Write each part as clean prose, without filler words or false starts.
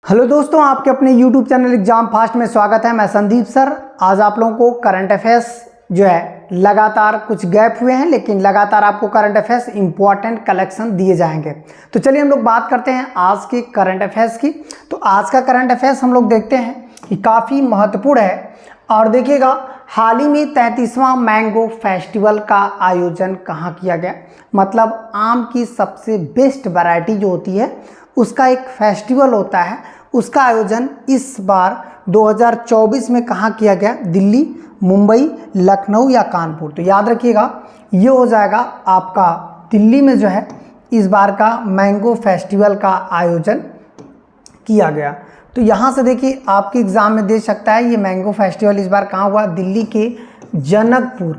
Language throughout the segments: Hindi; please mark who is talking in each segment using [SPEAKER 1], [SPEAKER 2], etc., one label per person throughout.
[SPEAKER 1] हेलो दोस्तों, आपके अपने YouTube चैनल एग्जाम फास्ट में स्वागत है। मैं संदीप सर। आज आप लोगों को करंट अफेयर्स जो है लगातार कुछ गैप हुए हैं, लेकिन लगातार आपको करंट अफेयर्स इंपॉर्टेंट कलेक्शन दिए जाएंगे। तो चलिए हम लोग बात करते हैं आज के करंट अफेयर्स की। तो आज का करंट अफेयर्स हम लोग देखते हैं कि काफ़ी महत्वपूर्ण है। और देखिएगा, हाल ही में 33वां मैंगो फेस्टिवल का आयोजन कहाँ किया गया। मतलब आम की सबसे बेस्ट वैरायटी जो होती है उसका एक फेस्टिवल होता है, उसका आयोजन इस बार 2024 में कहाँ किया गया। दिल्ली, मुंबई, लखनऊ या कानपुर। तो याद रखिएगा, ये हो जाएगा आपका दिल्ली में जो है इस बार का मैंगो फेस्टिवल का आयोजन किया गया। तो यहाँ से देखिए, आपके एग्ज़ाम में दे सकता है ये मैंगो फेस्टिवल इस बार कहाँ हुआ। दिल्ली के जनकपुर,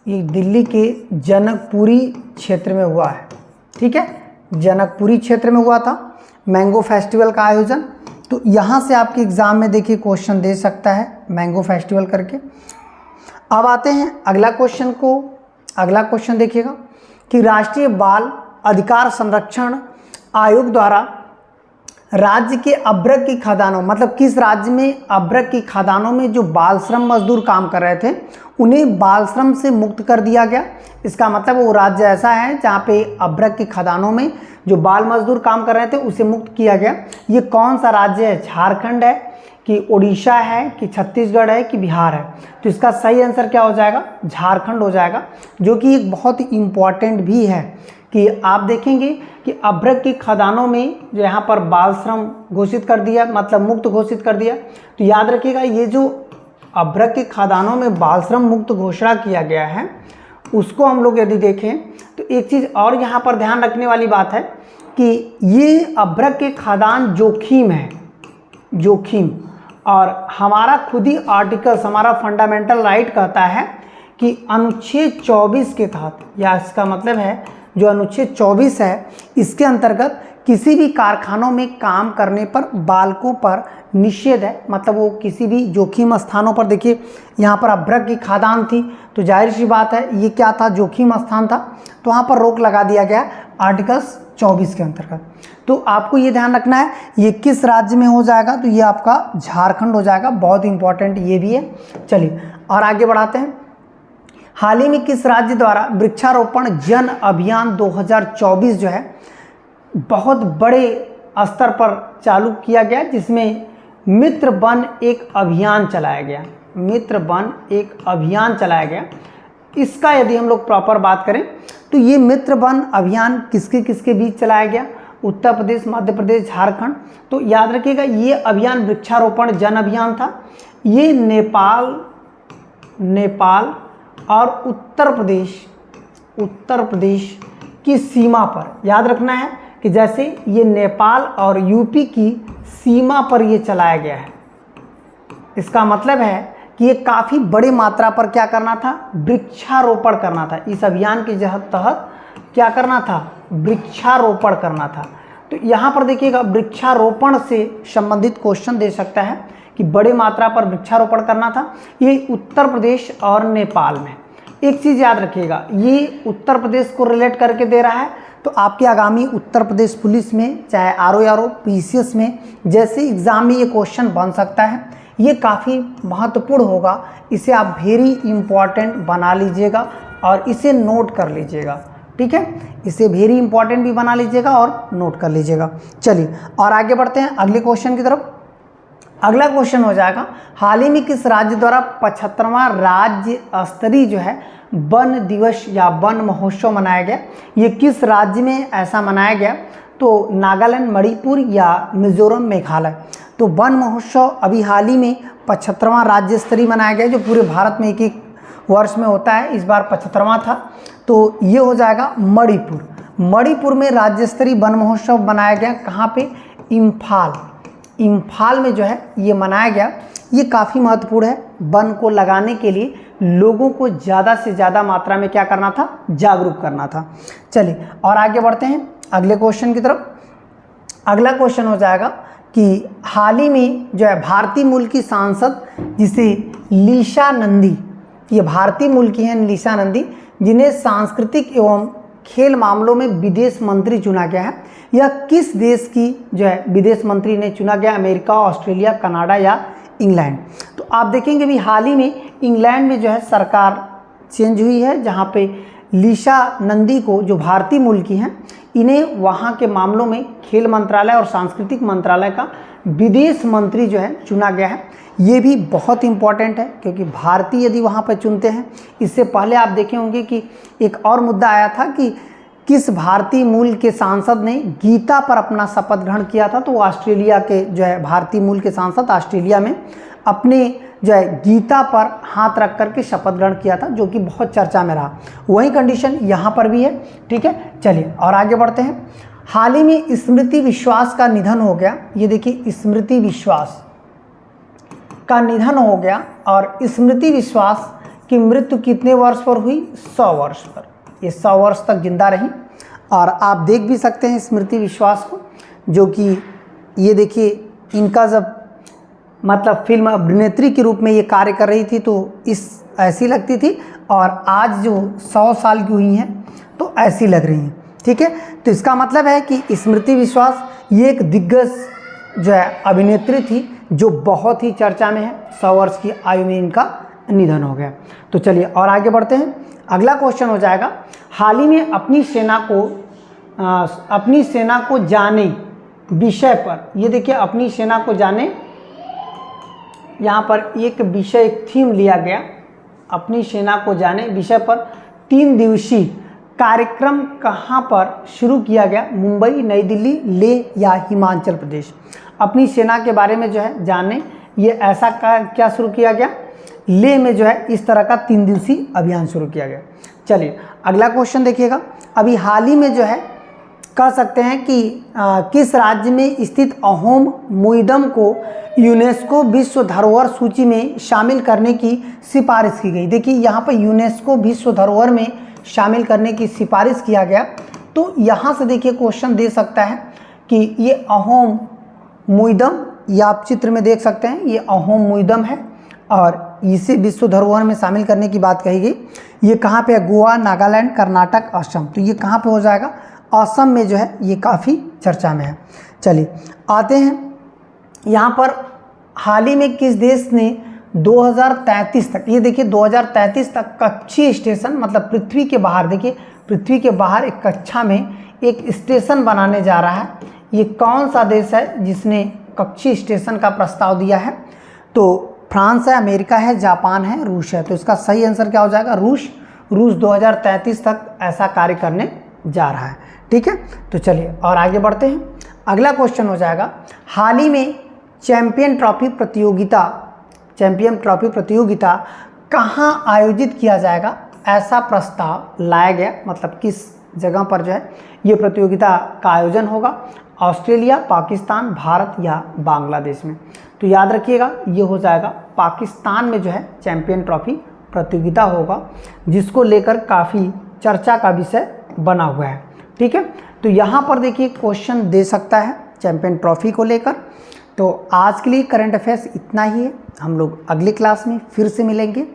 [SPEAKER 1] ये दिल्ली के जनकपुरी क्षेत्र में हुआ है। ठीक है, जनकपुरी क्षेत्र में हुआ था मैंगो फेस्टिवल का आयोजन। तो यहाँ से आपके एग्ज़ाम में देखिए क्वेश्चन दे सकता है मैंगो फेस्टिवल करके। अब आते हैं अगला क्वेश्चन को। अगला क्वेश्चन देखिएगा कि राष्ट्रीय बाल अधिकार संरक्षण आयोग द्वारा राज्य के अभ्रक की खदानों, मतलब किस राज्य में अभ्रक की खदानों में जो बाल श्रम मजदूर काम कर रहे थे उन्हें बाल श्रम से मुक्त कर दिया गया। इसका मतलब वो राज्य ऐसा है जहाँ पे अभ्रक की खदानों में जो बाल मजदूर काम कर रहे थे उसे मुक्त किया गया। ये कौन सा राज्य है? झारखंड है कि उड़ीसा है कि छत्तीसगढ़ है कि बिहार है? तो इसका सही आंसर क्या हो जाएगा? झारखंड हो जाएगा, जो कि एक बहुत ही इम्पॉर्टेंट भी है कि आप देखेंगे कि अभ्रक की खदानों में जो यहाँ पर बाल श्रम घोषित कर दिया, मतलब मुक्त घोषित कर दिया। तो याद रखिएगा, ये जो अभ्रक की खदानों में बाल श्रम मुक्त घोषणा किया गया है उसको हम लोग यदि देखें तो एक चीज़ और यहाँ पर ध्यान रखने वाली बात है कि ये अभ्रक के खदान जोखिम है, जोखिम। और हमारा खुद ही आर्टिकल्स, हमारा फंडामेंटल राइट कहता है कि अनुच्छेद 24 के तहत, या इसका मतलब है जो अनुच्छेद 24 है इसके अंतर्गत किसी भी कारखानों में काम करने पर बालकों पर निषेध है। मतलब वो किसी भी जोखिम स्थानों पर, देखिए यहाँ पर अभ्रक की खदान थी तो जाहिर सी बात है ये क्या था, जोखिम स्थान था, तो वहाँ पर रोक लगा दिया गया आर्टिकल्स 24 के अंतर्गत। तो आपको ये ध्यान रखना है ये किस राज्य में हो जाएगा, तो ये आपका झारखंड हो जाएगा। बहुत इंपॉर्टेंट ये भी है। चलिए और आगे बढ़ाते हैं। हाल ही में किस राज्य द्वारा वृक्षारोपण जन अभियान 2024 जो है बहुत बड़े स्तर पर चालू किया गया, जिसमें मित्र वन एक अभियान चलाया गया। मित्र वन एक अभियान चलाया गया। इसका यदि हम लोग प्रॉपर बात करें तो ये मित्र वन अभियान किसके किसके बीच चलाया गया? उत्तर प्रदेश, मध्य प्रदेश, झारखंड। तो याद रखिएगा, ये अभियान वृक्षारोपण जन अभियान था। ये नेपाल और उत्तर प्रदेश की सीमा पर, याद रखना है कि जैसे ये नेपाल और यूपी की सीमा पर ये चलाया गया है। इसका मतलब है कि ये काफ़ी बड़ी मात्रा पर क्या करना था? वृक्षारोपण करना था। इस अभियान के तहत क्या करना था? वृक्षारोपण करना था। तो यहाँ पर देखिएगा, वृक्षारोपण से संबंधित क्वेश्चन दे सकता है कि बड़ी मात्रा पर वृक्षारोपण करना था। ये उत्तर प्रदेश और नेपाल में। एक चीज़ याद रखिएगा, ये उत्तर प्रदेश को रिलेट करके दे रहा है, तो आपके आगामी उत्तर प्रदेश पुलिस में, चाहे आरओ पीसीएस में, जैसे एग्ज़ाम में ये क्वेश्चन बन सकता है। ये काफ़ी महत्वपूर्ण होगा, इसे आप वेरी इंपॉर्टेंट बना लीजिएगा और इसे नोट कर लीजिएगा। ठीक है, इसे वेरी इंपॉर्टेंट भी बना लीजिएगा और नोट कर लीजिएगा। चलिए और आगे बढ़ते हैं अगले क्वेश्चन की तरफ। अगला क्वेश्चन हो जाएगा, हाल ही में किस राज्य द्वारा 75वां राज्य स्तरीय जो है वन दिवस या वन महोत्सव मनाया गया? ये किस राज्य में ऐसा मनाया गया? तो नागालैंड, मणिपुर या मिजोरम, मेघालय। तो वन महोत्सव अभी हाल ही में 75वां राज्य स्तरीय मनाया गया, जो पूरे भारत में एक एक वर्ष में होता है। इस बार 75वां था, तो ये हो जाएगा मणिपुर। मणिपुर में राज्य स्तरीय वन महोत्सव मनाया गया। कहाँ पे? इम्फाल में जो है ये मनाया गया। ये काफ़ी महत्वपूर्ण है। वन को लगाने के लिए लोगों को ज़्यादा से ज़्यादा मात्रा में क्या करना था? जागरूक करना था। चलिए और आगे बढ़ते हैं अगले क्वेश्चन की तरफ। अगला क्वेश्चन हो जाएगा कि हाल ही में जो है भारतीय मूल की सांसद, जिसे लीसा नंदी, ये भारतीय मूल की हैं लीसा नंदी, जिन्हें सांस्कृतिक एवं खेल मामलों में विदेश मंत्री चुना गया है? यह किस देश की जो है विदेश मंत्री ने चुना गया? अमेरिका, ऑस्ट्रेलिया, कनाडा या इंग्लैंड? तो आप देखेंगे भी हाल ही में इंग्लैंड में जो है सरकार चेंज हुई है, जहाँ पे लीशा नंदी को, जो भारतीय मूल की हैं, इन्हें वहाँ के मामलों में खेल मंत्रालय और सांस्कृतिक मंत्रालय का विदेश मंत्री जो है चुना गया है। ये भी बहुत इंपॉर्टेंट है क्योंकि भारतीय यदि वहाँ पर चुनते हैं, इससे पहले आप देखे होंगे कि एक और मुद्दा आया था कि किस भारतीय मूल के सांसद ने गीता पर अपना शपथ ग्रहण किया था, तो वो ऑस्ट्रेलिया के जो है भारतीय मूल के सांसद ऑस्ट्रेलिया में अपने जो है गीता पर हाथ रख करके शपथ ग्रहण किया था, जो कि बहुत चर्चा में रहा। वही कंडीशन यहाँ पर भी है। ठीक है, चलिए और आगे बढ़ते हैं। हाल ही में स्मृति विश्वास का निधन हो गया। ये देखिए, स्मृति विश्वास का निधन हो गया और स्मृति विश्वास की मृत्यु कितने वर्ष पर हुई? 100 वर्ष पर। ये 100 वर्ष तक जिंदा रही और आप देख भी सकते हैं स्मृति विश्वास को, जो कि ये देखिए इनका जब मतलब फिल्म अभिनेत्री के रूप में ये कार्य कर रही थी तो इस ऐसी लगती थी, और आज जो 100 साल की हुई हैं तो ऐसी लग रही हैं। ठीक है, तो इसका मतलब है कि स्मृति विश्वास ये एक दिग्गज जो है अभिनेत्री थी, जो बहुत ही चर्चा में है। 100 वर्ष की आयु में इनका निधन हो गया। तो चलिए और आगे बढ़ते हैं। अगला क्वेश्चन हो जाएगा, हाल ही में अपनी सेना को जाने विषय पर। ये देखिए, अपनी सेना को जाने, यहाँ पर एक विषय, एक थीम लिया गया, अपनी सेना को जाने विषय पर 3 दिवसीय कार्यक्रम कहाँ पर शुरू किया गया? मुंबई, नई दिल्ली, लेह या हिमाचल प्रदेश? अपनी सेना के बारे में जो है जाने, ये ऐसा क्या शुरू किया गया? लेह में जो है इस तरह का 3 दिवसीय अभियान शुरू किया गया। चलिए अगला क्वेश्चन देखिएगा। अभी हाल ही में जो है कह सकते हैं कि किस राज्य में स्थित अहोम म्यूजियम को यूनेस्को विश्व धरोहर सूची में शामिल करने की सिफारिश की गई? देखिए, यहाँ पर यूनेस्को विश्व धरोहर में शामिल करने की सिफारिश किया गया। तो यहाँ से देखिए क्वेश्चन दे सकता है कि ये अहोम म्यूजियम, ये आप चित्र में देख सकते हैं, ये अहोम म्यूजियम है और इसे विश्व धरोहर में शामिल करने की बात कही गई। ये कहाँ पे है? गोवा, नागालैंड, कर्नाटक, असम। तो ये कहाँ पे हो जाएगा? असम में जो है ये काफ़ी चर्चा में है। चलिए आते हैं यहाँ पर, हाल ही में किस देश ने 2033 तक, ये देखिए 2033 तक कक्षीय स्टेशन, मतलब पृथ्वी के बाहर, देखिए पृथ्वी के बाहर एक कक्षा में एक स्टेशन बनाने जा रहा है। ये कौन सा देश है जिसने कक्षीय स्टेशन का प्रस्ताव दिया है? तो फ्रांस है, अमेरिका है, जापान है, रूस है। तो इसका सही आंसर क्या हो जाएगा? रूस। रूस 2033 तक ऐसा कार्य करने जा रहा है। ठीक है, तो चलिए और आगे बढ़ते हैं। अगला क्वेश्चन हो जाएगा, हाल ही में चैंपियन ट्रॉफी प्रतियोगिता कहाँ आयोजित किया जाएगा? ऐसा प्रस्ताव लाया गया, मतलब किस जगह पर जो है ये प्रतियोगिता का आयोजन होगा? ऑस्ट्रेलिया, पाकिस्तान, भारत या बांग्लादेश में? तो याद रखिएगा, ये हो जाएगा पाकिस्तान में जो है चैंपियन ट्रॉफी प्रतियोगिता होगा, जिसको लेकर काफ़ी चर्चा का विषय बना हुआ है। ठीक है, तो यहाँ पर देखिए क्वेश्चन दे सकता है चैंपियन ट्रॉफी को लेकर। तो आज के लिए करंट अफेयर्स इतना ही है। हम लोग अगली क्लास में फिर से मिलेंगे,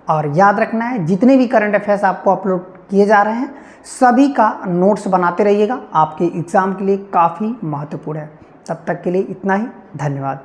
[SPEAKER 1] और याद रखना है जितने भी करंट अफेयर्स आपको अपलोड किए जा रहे हैं सभी का नोट्स बनाते रहिएगा, आपके एग्ज़ाम के लिए काफ़ी महत्वपूर्ण है। तब तक के लिए इतना ही, धन्यवाद।